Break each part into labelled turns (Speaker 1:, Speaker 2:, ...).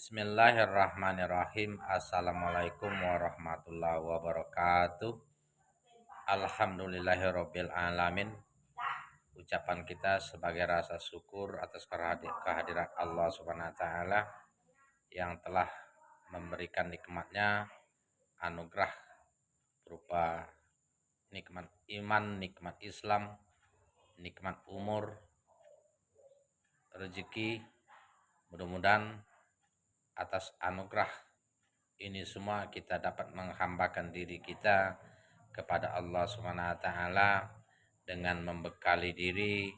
Speaker 1: Bismillahirrahmanirrahim. Assalamualaikum warahmatullahi wabarakatuh. Alhamdulillahirabbil alamin. Ucapan kita sebagai rasa syukur atas kehadirat Allah Subhanahu wa taala yang telah memberikan nikmatnya, anugerah berupa nikmat iman, nikmat Islam, nikmat umur, rezeki. Mudah-mudahan atas anugerah ini semua kita dapat menghambakan diri kita kepada Allah Subhanahu wa taala dengan membekali diri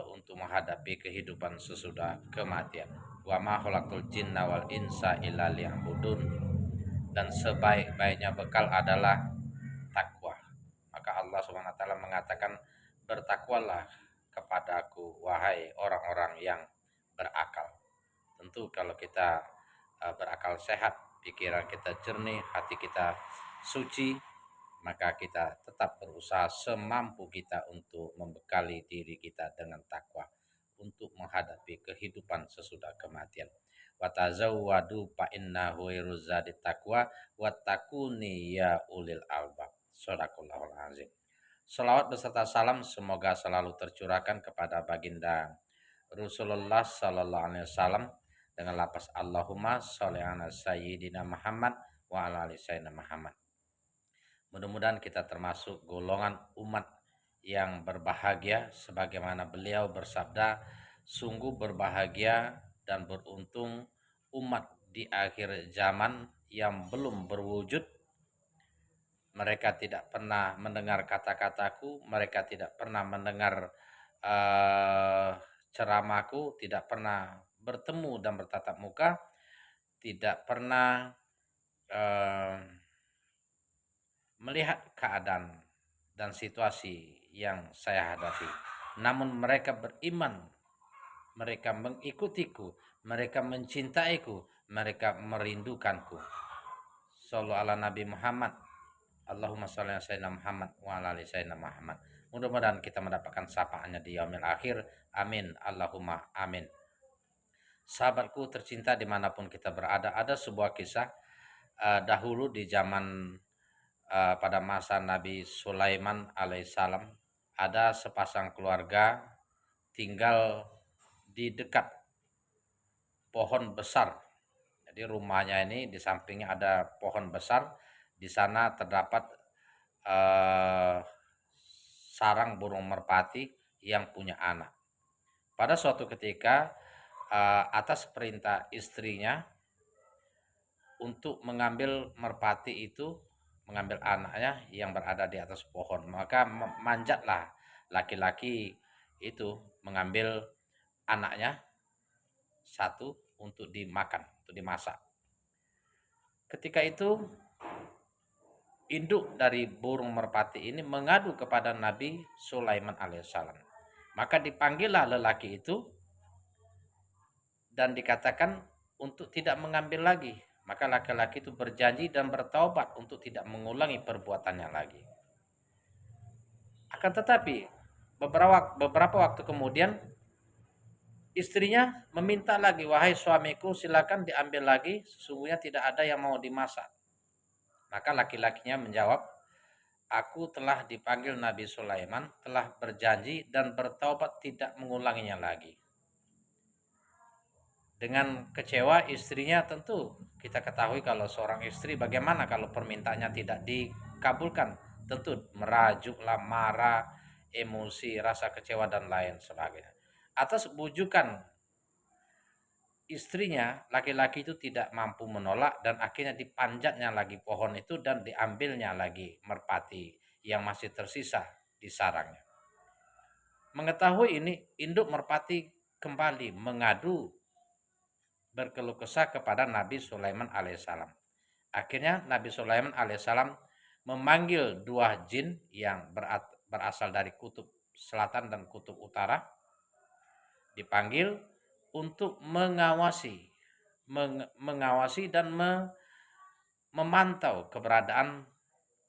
Speaker 1: untuk menghadapi kehidupan sesudah kematian. Wa ma khalaqtul jinna wal insa illa liya'budun. Dan sebaik-baiknya bekal adalah takwa. Maka Allah Subhanahu wa taala mengatakan, bertakwalah kepadaku wahai orang-orang yang berakal. Tentu kalau kita berakal sehat, pikiran kita jernih, hati kita suci, maka kita tetap berusaha semampu kita untuk membekali diri kita dengan takwa untuk menghadapi kehidupan sesudah kematian. Watazawwadu fa innahu khairuz taqwa wattaquni ya ulil albab. Shadaqallahul azim. Salawat beserta salam semoga selalu tercurahkan kepada baginda Rasulullah sallallahu alaihi wasallam dengan lapas Allahumma sholli ala sayyidina Muhammad wa ala ali sayyidina Muhammad. Mudah-mudahan kita termasuk golongan umat yang berbahagia sebagaimana beliau bersabda, sungguh berbahagia dan beruntung umat di akhir zaman yang belum berwujud. Mereka tidak pernah mendengar kata-kataku, mereka tidak pernah mendengar ceramahku, tidak pernah bertemu dan bertatap muka, tidak pernah melihat keadaan dan situasi yang saya hadapi. Namun mereka beriman, mereka mengikutiku, mereka mencintaiku, mereka merindukanku. Shallallahu ala Nabi Muhammad. Allahumma sholli ala sayyidina Muhammad wa ala ali sayyidina Muhammad. Mudah-mudahan kita mendapatkan syafaatnya di yaumil akhir. Amin. Allahumma amin. Sahabatku tercinta dimanapun kita berada, ada sebuah kisah dahulu di zaman pada masa Nabi Sulaiman alaihissalam. Ada sepasang keluarga tinggal di dekat pohon besar. Jadi rumahnya ini di sampingnya ada pohon besar. Di sana terdapat sarang burung merpati yang punya anak. Pada suatu ketika atas perintah istrinya untuk mengambil merpati itu, mengambil anaknya yang berada di atas pohon, maka manjatlah laki-laki itu mengambil anaknya satu untuk dimakan, untuk dimasak. Ketika itu induk dari burung merpati ini mengadu kepada Nabi Sulaiman alaihissalam. Maka dipanggillah lelaki itu dan dikatakan untuk tidak mengambil lagi. Maka laki-laki itu berjanji dan bertaubat untuk tidak mengulangi perbuatannya lagi. Akan tetapi beberapa waktu kemudian istrinya meminta lagi, wahai suamiku, silakan diambil lagi, sesungguhnya tidak ada yang mau dimasak. Maka laki-lakinya menjawab, aku telah dipanggil Nabi Sulaiman, telah berjanji dan bertaubat tidak mengulanginya lagi. Dengan kecewa istrinya, tentu kita ketahui kalau seorang istri bagaimana kalau permintaannya tidak dikabulkan. Tentu merajuklah, marah, emosi, rasa kecewa dan lain sebagainya. Atas bujukan istrinya, laki-laki itu tidak mampu menolak dan akhirnya dipanjatnya lagi pohon itu dan diambilnya lagi merpati yang masih tersisa di sarangnya. Mengetahui ini, induk merpati kembali mengadu, berkeluh kesah kepada Nabi Sulaiman alaihissalam. Akhirnya Nabi Sulaiman alaihissalam memanggil dua jin yang berasal dari kutub selatan dan kutub utara, dipanggil untuk mengawasi dan memantau keberadaan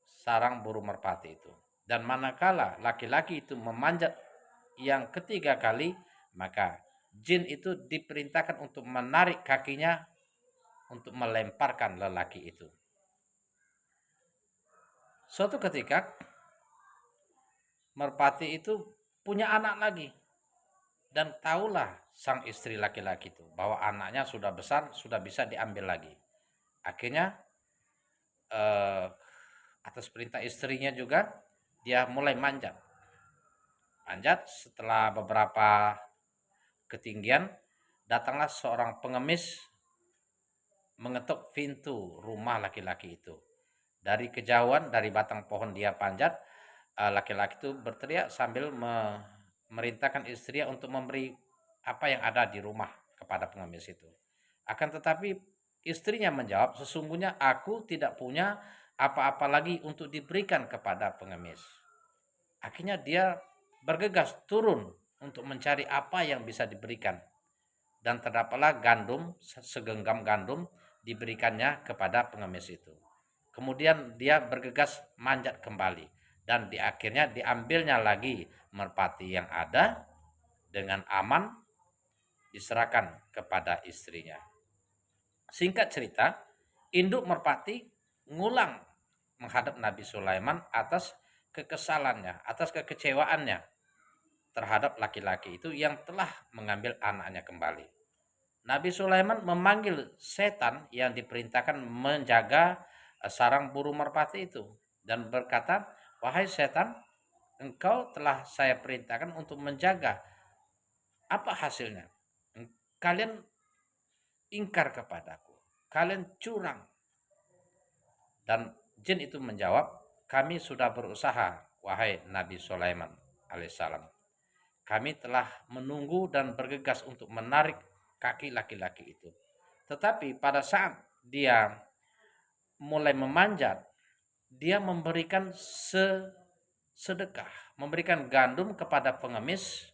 Speaker 1: sarang burung merpati itu. Dan manakala laki-laki itu memanjat yang ketiga kali, maka jin itu diperintahkan untuk menarik kakinya untuk melemparkan lelaki itu. Suatu ketika merpati itu punya anak lagi, dan tahulah sang istri laki-laki itu bahwa anaknya sudah besar, sudah bisa diambil lagi. Akhirnya atas perintah istrinya juga dia mulai manjat. Setelah beberapa ketinggian, datanglah seorang pengemis mengetuk pintu rumah laki-laki itu. Dari kejauhan, dari batang pohon dia panjat, laki-laki itu berteriak sambil memerintahkan istrinya untuk memberi apa yang ada di rumah kepada pengemis itu. Akan tetapi istrinya menjawab, sesungguhnya aku tidak punya apa-apa lagi untuk diberikan kepada pengemis. Akhirnya dia bergegas turun untuk mencari apa yang bisa diberikan. Dan terdapatlah gandum, segenggam gandum diberikannya kepada pengemis itu. Kemudian dia bergegas manjat kembali. Dan akhirnya diambilnya lagi merpati yang ada dengan aman, diserahkan kepada istrinya. Singkat cerita, induk merpati ngulang menghadap Nabi Sulaiman atas kekesalannya, atas kekecewaannya terhadap laki-laki itu yang telah mengambil anaknya kembali. Nabi Sulaiman memanggil setan yang diperintahkan menjaga sarang burung merpati itu dan berkata, "Wahai setan, engkau telah saya perintahkan untuk menjaga. Apa hasilnya? Kalian ingkar kepadaku. Kalian curang." Dan jin itu menjawab, "Kami sudah berusaha, wahai Nabi Sulaiman alaihissalam. Kami telah menunggu dan bergegas untuk menarik kaki laki-laki itu. Tetapi pada saat dia mulai memanjat, dia memberikan sedekah, memberikan gandum kepada pengemis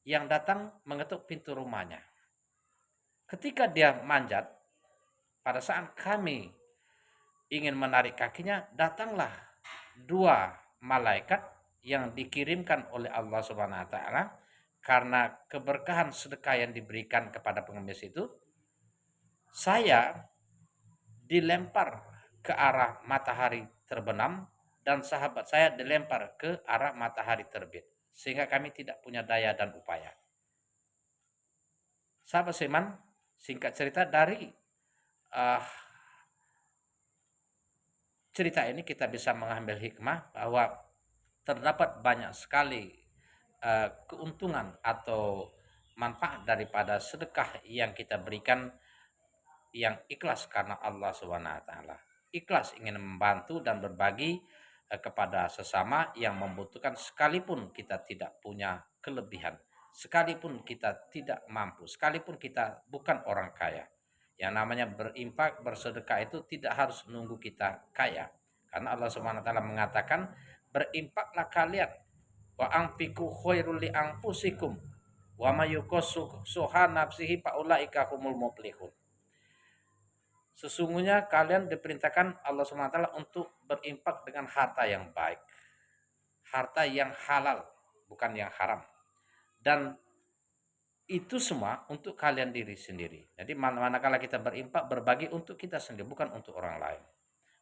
Speaker 1: yang datang mengetuk pintu rumahnya. Ketika dia manjat, pada saat kami ingin menarik kakinya, datanglah dua malaikat yang dikirimkan oleh Allah Subhanahu wa taala karena keberkahan sedekah yang diberikan kepada pengemis itu. Saya dilempar ke arah matahari terbenam dan sahabat saya dilempar ke arah matahari terbit, sehingga kami tidak punya daya dan upaya. Sahabat Seman, singkat cerita dari cerita ini kita bisa mengambil hikmah bahwa terdapat banyak sekali keuntungan atau manfaat daripada sedekah yang kita berikan yang ikhlas karena Allah Subhanahu wa taala. Ikhlas ingin membantu dan berbagi kepada sesama yang membutuhkan sekalipun kita tidak punya kelebihan, sekalipun kita tidak mampu, sekalipun kita bukan orang kaya. Yang namanya berinfak, bersedekah itu tidak harus nunggu kita kaya. Karena Allah Subhanahu wa taala mengatakan, "Berinfaklah kalian wa anfiqu khairul li anfusikum wa may yuqassuha nafsihi faulaika humul muflihun." Sesungguhnya kalian diperintahkan Allah SWT untuk berinfak dengan harta yang baik, harta yang halal, bukan yang haram. Dan itu semua untuk kalian diri sendiri. Jadi manakala kita berinfak, berbagi untuk kita sendiri, bukan untuk orang lain.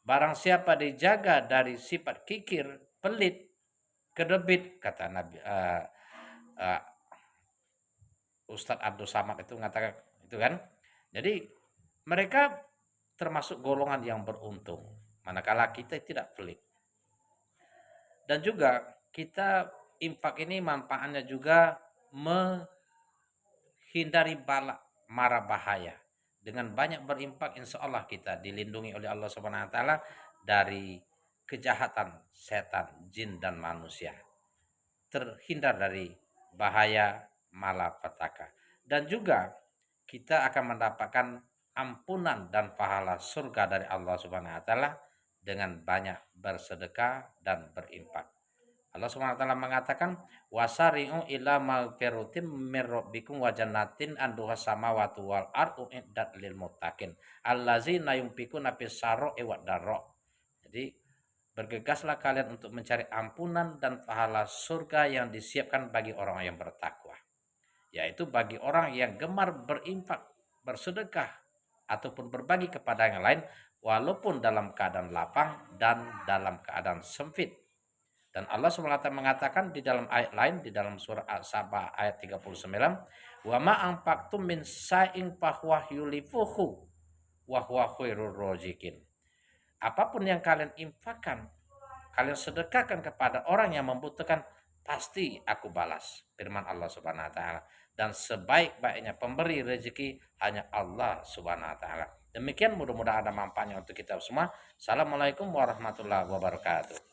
Speaker 1: Barang siapa dijaga dari sifat kikir, pelit, kedebit, kata Nabi Ustadz Abdul Samad itu mengatakan itu kan. Jadi mereka termasuk golongan yang beruntung manakala kita tidak pelit. Dan juga kita infak ini manfaatnya juga menghindari bala mara bahaya. Dengan banyak berinfak insya Allah kita dilindungi oleh Allah Subhanahu wa taala dari kejahatan setan, jin dan manusia. Terhindar dari bahaya malapetaka. Dan juga kita akan mendapatkan ampunan dan pahala surga dari Allah Subhanahu wa taala dengan banyak bersedekah dan berinfak. Allah Subhanahu wa taala mengatakan, "Wasari'u ila magfiratin mir rabbikum wa jannatin arduha samawati wal ardu iddat lil muttaqin allazina yunfiquna fis sarra'i wad dharra." Jadi bergegaslah kalian untuk mencari ampunan dan pahala surga yang disiapkan bagi orang yang bertakwa. yaitu bagi orang yang gemar berinfak, bersedekah ataupun berbagi kepada yang lain walaupun dalam keadaan lapang dan dalam keadaan sempit. Dan Allah SWT mengatakan di dalam ayat lain, di dalam surah As-Saba ayat 39, wa ma anfaqtum min sa'in fahuwa yulifuhu wa huwa khairur raziqin. Apapun yang kalian infakkan, kalian sedekahkan kepada orang yang membutuhkan, pasti aku balas. Firman Allah Subhanahu wa taala. Dan sebaik-baiknya pemberi rezeki hanya Allah Subhanahu wa taala. Demikian, mudah-mudahan ada manfaatnya untuk kita semua. Assalamualaikum warahmatullahi wabarakatuh.